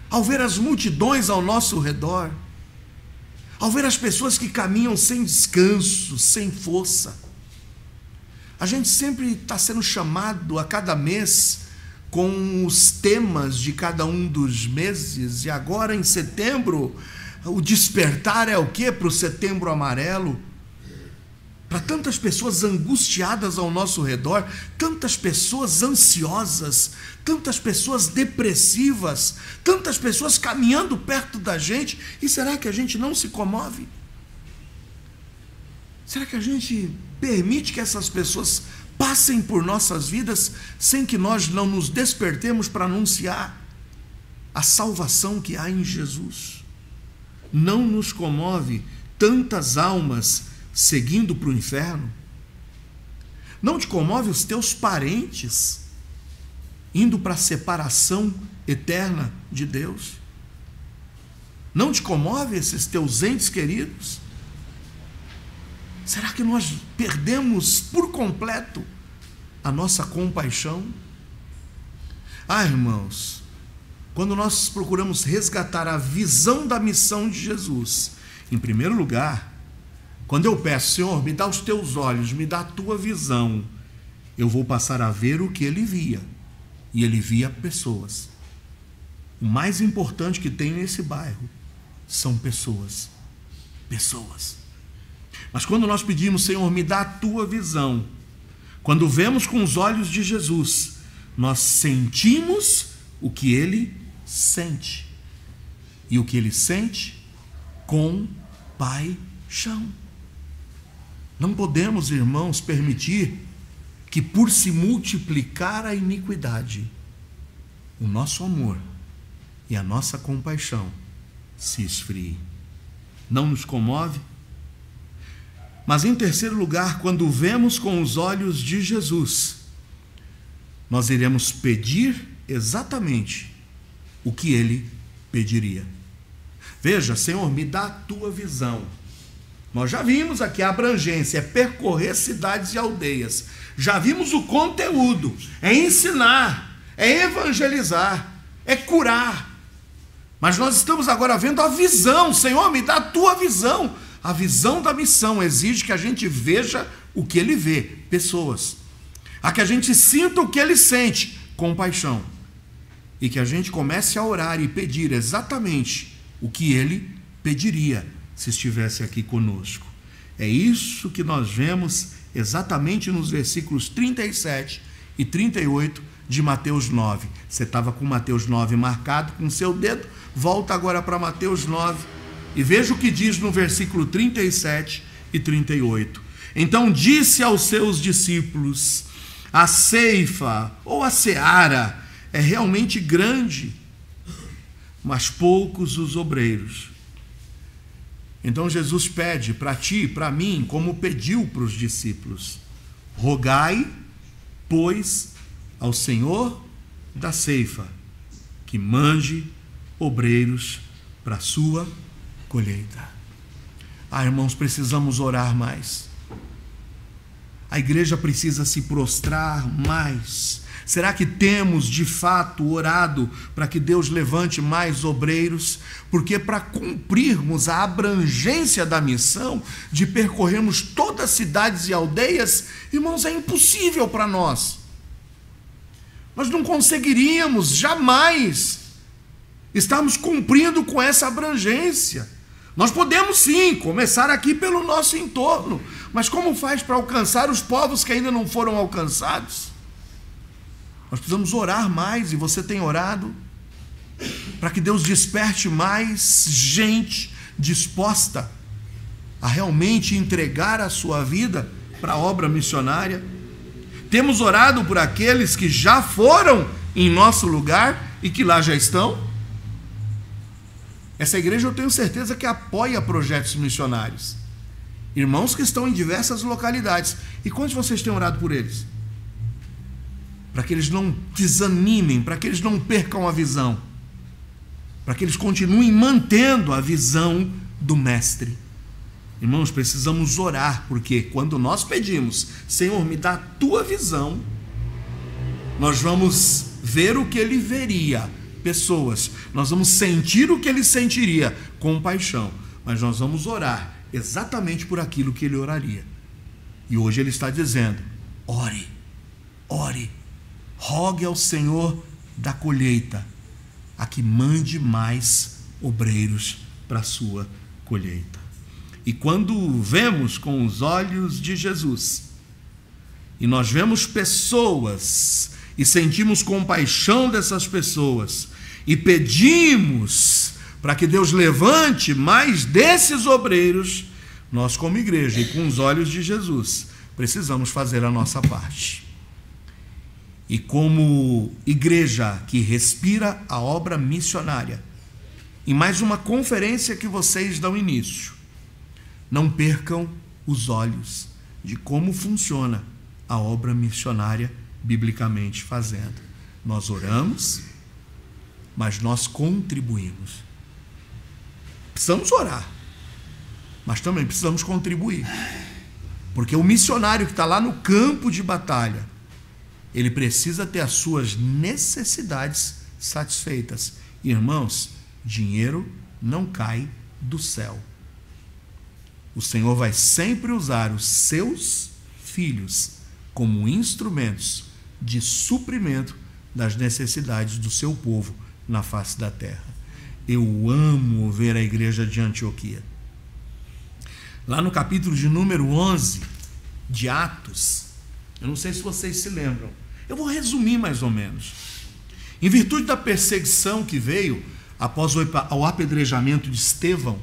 ao ver as multidões ao nosso redor, ao ver as pessoas que caminham sem descanso, sem força? A gente sempre está sendo chamado a cada mês com os temas de cada um dos meses, e agora em setembro, o despertar é o quê para o Setembro Amarelo? Para tantas pessoas angustiadas ao nosso redor, tantas pessoas ansiosas, tantas pessoas depressivas, tantas pessoas caminhando perto da gente, e será que a gente não se comove? Será que a gente permite que essas pessoas passem por nossas vidas sem que nós não nos despertemos para anunciar a salvação que há em Jesus? Não nos comove tantas almas seguindo para o inferno? Não te comove os teus parentes indo para a separação eterna de Deus? Não te comove esses teus entes queridos? Será que nós perdemos por completo a nossa compaixão? Ah, irmãos, quando nós procuramos resgatar a visão da missão de Jesus, em primeiro lugar, quando eu peço: Senhor, me dá os teus olhos, me dá a tua visão, eu vou passar a ver o que ele via, e ele via pessoas. O mais importante que tem nesse bairro são pessoas. Pessoas. Mas quando nós pedimos: Senhor, me dá a tua visão, quando vemos com os olhos de Jesus, nós sentimos o que ele sente. E o que ele sente? Compaixão. Não podemos, irmãos, permitir que, por se multiplicar a iniquidade, o nosso amor e a nossa compaixão se esfrie. Não nos comove? Mas, em terceiro lugar, quando vemos com os olhos de Jesus, nós iremos pedir exatamente o que ele pediria. Veja, Senhor, me dá a tua visão. Nós já vimos aqui a abrangência, é percorrer cidades e aldeias. Já vimos o conteúdo, é ensinar, é evangelizar, é curar. Mas nós estamos agora vendo a visão. Senhor, me dá a tua visão. A visão da missão exige que a gente veja o que ele vê, pessoas. A que a gente sinta o que ele sente, compaixão. E que a gente comece a orar e pedir exatamente o que ele pediria se estivesse aqui conosco. É isso que nós vemos exatamente nos versículos 37 e 38 de Mateus 9. Você estava com Mateus 9 marcado com seu dedo, volta agora para Mateus 9 e veja o que diz no versículo 37 e 38. Então disse aos seus discípulos: a ceifa ou a seara é realmente grande, mas poucos os obreiros. Então Jesus pede para ti e para mim, como pediu para os discípulos: rogai, pois, ao Senhor da ceifa, que mande obreiros para a sua colheita. Irmãos, precisamos orar mais. A igreja precisa se prostrar mais. Será que temos de fato orado para que Deus levante mais obreiros? Porque para cumprirmos a abrangência da missão de percorrermos todas as cidades e aldeias, irmãos, é impossível para nós. Nós não conseguiríamos jamais estarmos cumprindo com essa abrangência. Nós podemos sim começar aqui pelo nosso entorno, mas como faz para alcançar os povos que ainda não foram alcançados? Nós precisamos orar mais, e você tem orado para que Deus desperte mais gente disposta a realmente entregar a sua vida para a obra missionária. Temos orado por aqueles que já foram em nosso lugar e que lá já estão. Essa igreja, eu tenho certeza que apoia projetos missionários. Irmãos que estão em diversas localidades. E quantos de vocês têm orado por eles? Para que eles não desanimem, para que eles não percam a visão, para que eles continuem mantendo a visão do Mestre. Irmãos, precisamos orar, porque quando nós pedimos: Senhor, me dá a tua visão, nós vamos ver o que ele veria, pessoas, nós vamos sentir o que ele sentiria, compaixão, mas nós vamos orar exatamente por aquilo que ele oraria. E hoje ele está dizendo: ore, ore, rogue ao Senhor da colheita a que mande mais obreiros para a sua colheita. E quando vemos com os olhos de Jesus, e nós vemos pessoas e sentimos compaixão dessas pessoas, e pedimos para que Deus levante mais desses obreiros, nós, como igreja e com os olhos de Jesus, precisamos fazer a nossa parte. E como igreja que respira a obra missionária, em mais uma conferência que vocês dão início, não percam os olhos de como funciona a obra missionária biblicamente fazendo. Nós oramos, mas nós contribuímos. Precisamos orar, mas também precisamos contribuir. Porque o missionário que está lá no campo de batalha, ele precisa ter as suas necessidades satisfeitas. Irmãos, dinheiro não cai do céu. O Senhor vai sempre usar os seus filhos como instrumentos de suprimento das necessidades do seu povo na face da terra. Eu amo ver a igreja de Antioquia. Lá no capítulo de número 11 de Atos, eu não sei se vocês se lembram, eu vou resumir mais ou menos. Em virtude da perseguição que veio, após o apedrejamento de Estevão,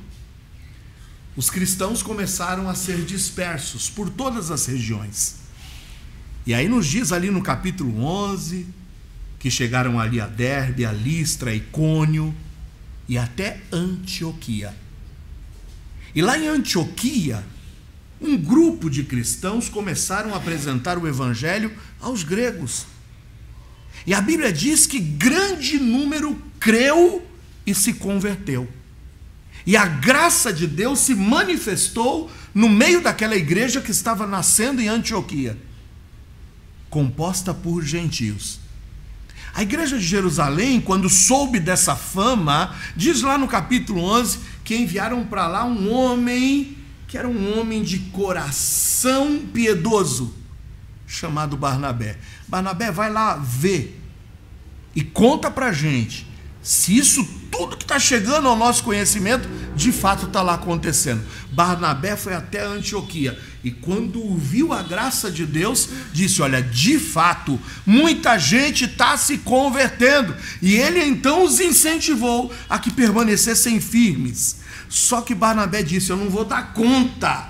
os cristãos começaram a ser dispersos por todas as regiões. E aí nos diz ali no capítulo 11, que chegaram ali a Derbe, a Listra, a Icônio e até Antioquia. E lá em Antioquia, um grupo de cristãos começaram a apresentar o evangelho aos gregos. E a Bíblia diz que grande número creu e se converteu. E a graça de Deus se manifestou no meio daquela igreja que estava nascendo em Antioquia, composta por gentios. A igreja de Jerusalém, quando soube dessa fama, diz lá no capítulo 11, que enviaram para lá um homem, que era um homem de coração piedoso, chamado Barnabé. Barnabé, vai lá ver e conta para a gente se isso tudo que está chegando ao nosso conhecimento, de fato está lá acontecendo. Barnabé foi até Antioquia e quando viu a graça de Deus, disse, olha, de fato, muita gente está se convertendo. E ele então os incentivou a que permanecessem firmes. Só que Barnabé disse, eu não vou dar conta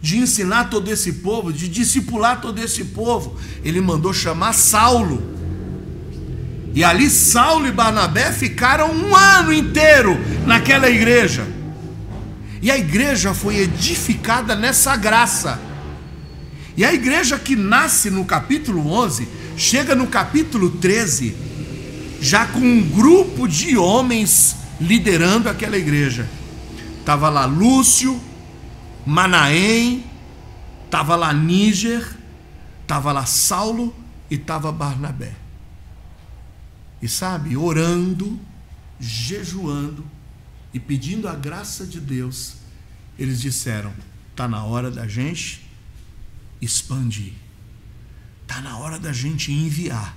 de ensinar todo esse povo, de discipular todo esse povo. Ele mandou chamar Saulo. E ali Saulo e Barnabé ficaram um ano inteiro naquela igreja. E a igreja foi edificada nessa graça. E a igreja que nasce no capítulo 11, chega no capítulo 13, já com um grupo de homens liderando aquela igreja. Estava lá Lúcio, Manaém, estava lá Níger, estava lá Saulo e estava Barnabé. E sabe, orando, jejuando e pedindo a graça de Deus, eles disseram, está na hora da gente expandir, está na hora da gente enviar.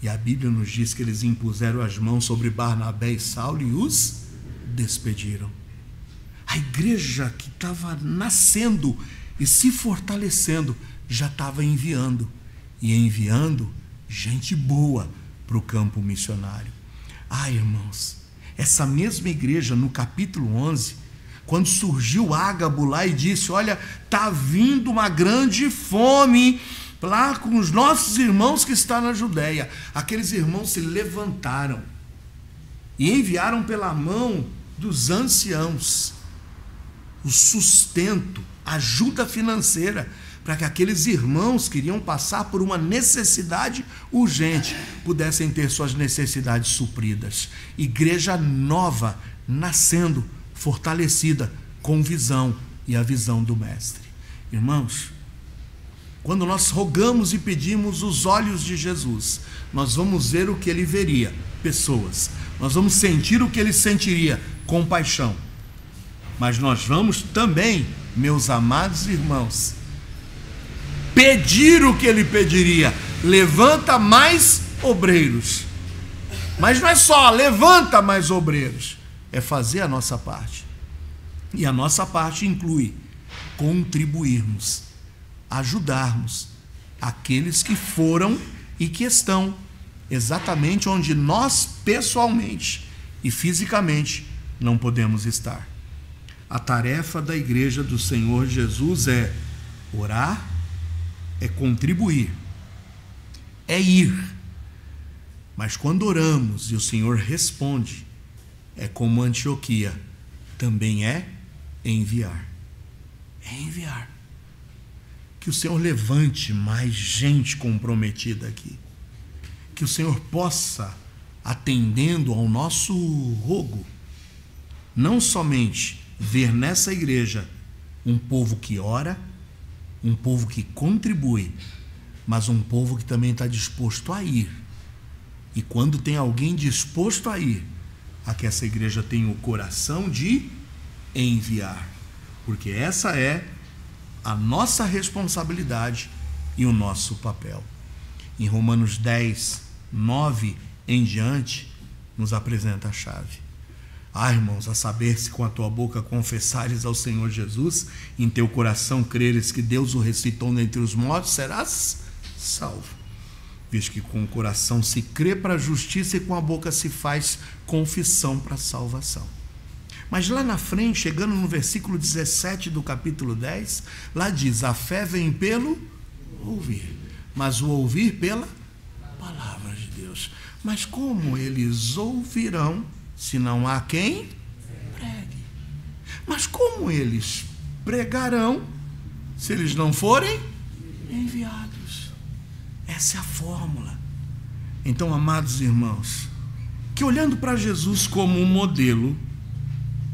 E a Bíblia nos diz que eles impuseram as mãos sobre Barnabé e Saulo e os despediram. A igreja que estava nascendo e se fortalecendo já estava enviando, e enviando gente boa para o campo missionário. Irmãos, essa mesma igreja no capítulo 11, quando surgiu Ágabo lá e disse, olha, está vindo uma grande fome lá com os nossos irmãos que estão na Judéia. Aqueles irmãos se levantaram e enviaram pela mão dos anciãos o sustento, ajuda financeira, para que aqueles irmãos que iriam passar por uma necessidade urgente pudessem ter suas necessidades supridas. Igreja nova, nascendo, fortalecida, com visão e a visão do Mestre. Irmãos, quando nós rogamos e pedimos os olhos de Jesus, nós vamos ver o que ele veria, pessoas. Nós vamos sentir o que ele sentiria, compaixão. Mas nós vamos também, meus amados irmãos, pedir o que ele pediria, levanta mais obreiros. Mas não é só levanta mais obreiros, é fazer a nossa parte. E a nossa parte inclui contribuirmos, ajudarmos aqueles que foram e que estão exatamente onde nós pessoalmente e fisicamente não podemos estar. A tarefa da igreja do Senhor Jesus é orar, é contribuir, é ir. Mas quando oramos e o Senhor responde, é como Antioquia, também é enviar. É enviar. Que o Senhor levante mais gente comprometida aqui. Que o Senhor possa, atendendo ao nosso rogo, não somente ver nessa igreja um povo que ora, um povo que contribui, mas um povo que também está disposto a ir. E quando tem alguém disposto a ir, a que essa igreja tenha o coração de enviar, porque essa é a nossa responsabilidade e o nosso papel. Em Romanos 10, 9 em diante, nos apresenta a chave. Irmãos, a saber, se com a tua boca confessares ao Senhor Jesus, em teu coração creres que Deus o ressuscitou dentre os mortos, serás salvo. visto que com o coração se crê para a justiça e com a boca se faz confissão para a salvação. Mas lá na frente, chegando no versículo 17 do capítulo 10, lá diz: a fé vem pelo ouvir, mas o ouvir pela palavra de Deus. Mas como eles ouvirão se não há quem pregue? Mas como eles pregarão se eles não forem enviados? Essa é a fórmula. Então, amados irmãos, que olhando para Jesus como um modelo,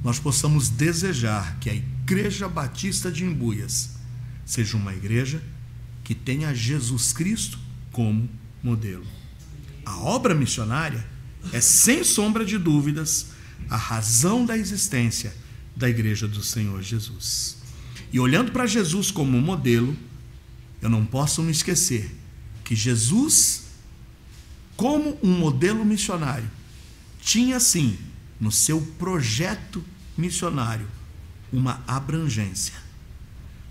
nós possamos desejar que a Igreja Batista de Embuias seja uma igreja que tenha Jesus Cristo como modelo. A obra missionária é, sem sombra de dúvidas, a razão da existência da Igreja do Senhor Jesus. E olhando para Jesus como modelo, eu não posso me esquecer que Jesus, como um modelo missionário, tinha sim, no seu projeto missionário, uma abrangência,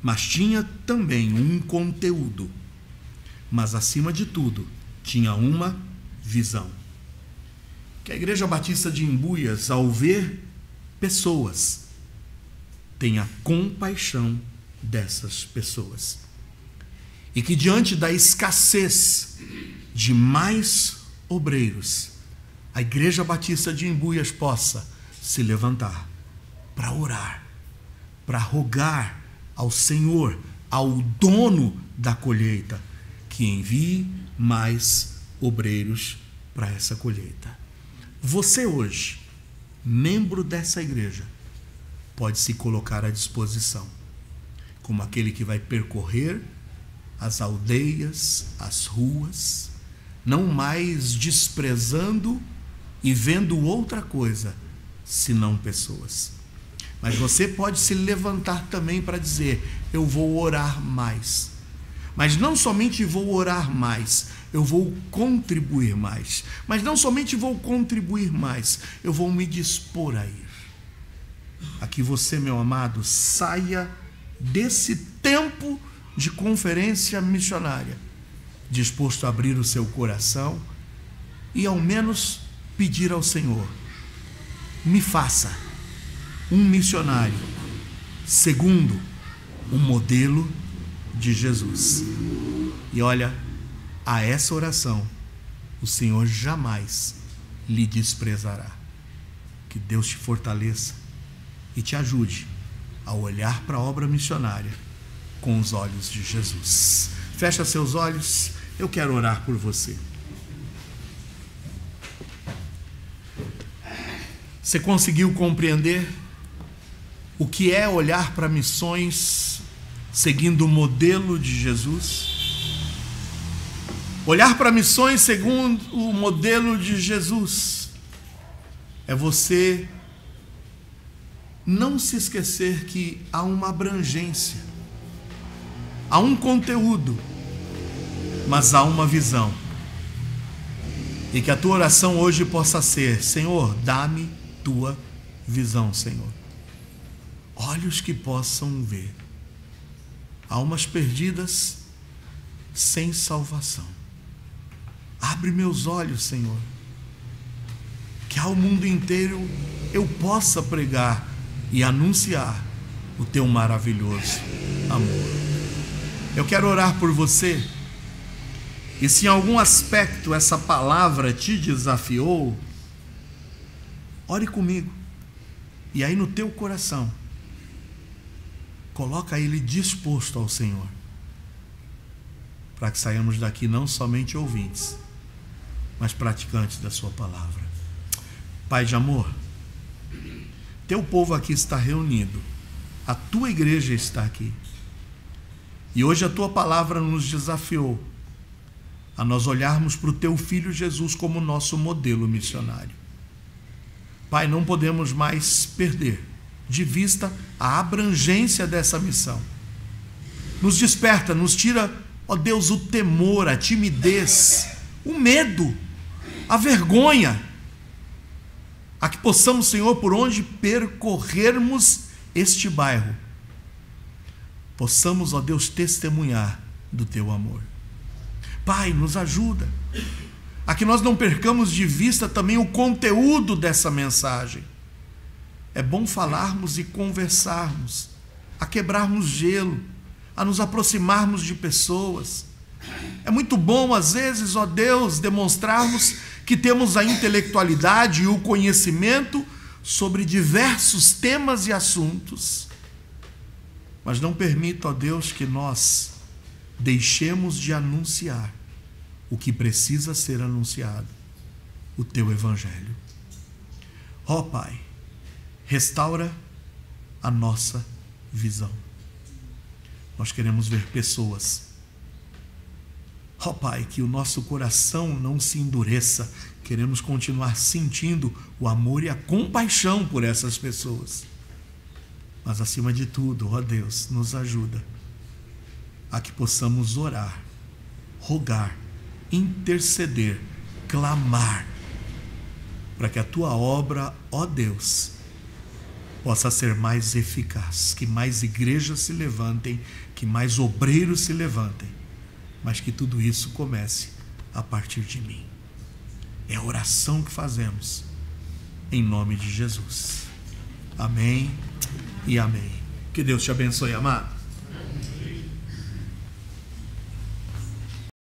mas tinha também um conteúdo, mas acima de tudo, tinha uma visão. Que a Igreja Batista de Embuias, ao ver pessoas, tenha compaixão dessas pessoas. E que diante da escassez de mais obreiros, a Igreja Batista de Embuias possa se levantar para orar, para rogar ao Senhor, ao dono da colheita, que envie mais obreiros para essa colheita. Você hoje, membro dessa igreja, pode se colocar à disposição, como aquele que vai percorrer as aldeias, as ruas, não mais desprezando e vendo outra coisa, senão pessoas. Mas você pode se levantar também para dizer: eu vou orar mais. Mas não somente vou orar mais, eu vou contribuir mais. Mas não somente vou contribuir mais, eu vou me dispor a ir. Aqui você, meu amado, saia desse tempo de conferência missionária, disposto a abrir o seu coração e ao menos pedir ao Senhor: me faça um missionário segundo o modelo de Jesus. E olha, a essa oração o Senhor jamais lhe desprezará. Que Deus te fortaleça e te ajude a olhar para a obra missionária com os olhos de Jesus. Fecha seus olhos, eu quero orar por você. Você conseguiu compreender o que é olhar para missões seguindo o modelo de Jesus? Olhar para missões segundo o modelo de Jesus é você não se esquecer que há uma abrangência, há um conteúdo, mas há uma visão. E que a tua oração hoje possa ser: Senhor, dá-me tua visão, Senhor. Olhos que possam ver, almas perdidas sem salvação. Abre meus olhos, Senhor, que ao mundo inteiro eu possa pregar e anunciar o teu maravilhoso amor. Eu quero orar por você, e se em algum aspecto essa palavra te desafiou, ore comigo, e aí no teu coração, coloca ele disposto ao Senhor, para que saiamos daqui não somente ouvintes, mas praticantes da sua palavra. Pai de amor, teu povo aqui está reunido, a tua igreja está aqui, e hoje a tua palavra nos desafiou a nós olharmos para o teu Filho Jesus como nosso modelo missionário. Pai, não podemos mais perder de vista a abrangência dessa missão. Nos desperta, nos tira, ó Deus, o temor, a timidez, o medo, a vergonha, a que possamos, Senhor, por onde percorrermos este bairro, possamos, ó Deus, testemunhar do teu amor. Pai, nos ajuda a que nós não percamos de vista também o conteúdo dessa mensagem. É bom falarmos e conversarmos, a quebrarmos gelo, a nos aproximarmos de pessoas. É muito bom, às vezes, ó Deus, demonstrarmos que temos a intelectualidade e o conhecimento sobre diversos temas e assuntos. Mas não permita, ó Deus, que nós deixemos de anunciar o que precisa ser anunciado, o teu evangelho. Ó Pai, restaura a nossa visão. Nós queremos ver pessoas. Ó Pai, que o nosso coração não se endureça. Queremos continuar sentindo o amor e a compaixão por essas pessoas. Mas acima de tudo, ó Deus, nos ajuda a que possamos orar, rogar, interceder, clamar, para que a tua obra, ó Deus, possa ser mais eficaz, que mais igrejas se levantem, que mais obreiros se levantem, mas que tudo isso comece a partir de mim. É a oração que fazemos, em nome de Jesus. Amém e amém. Que Deus te abençoe, amado.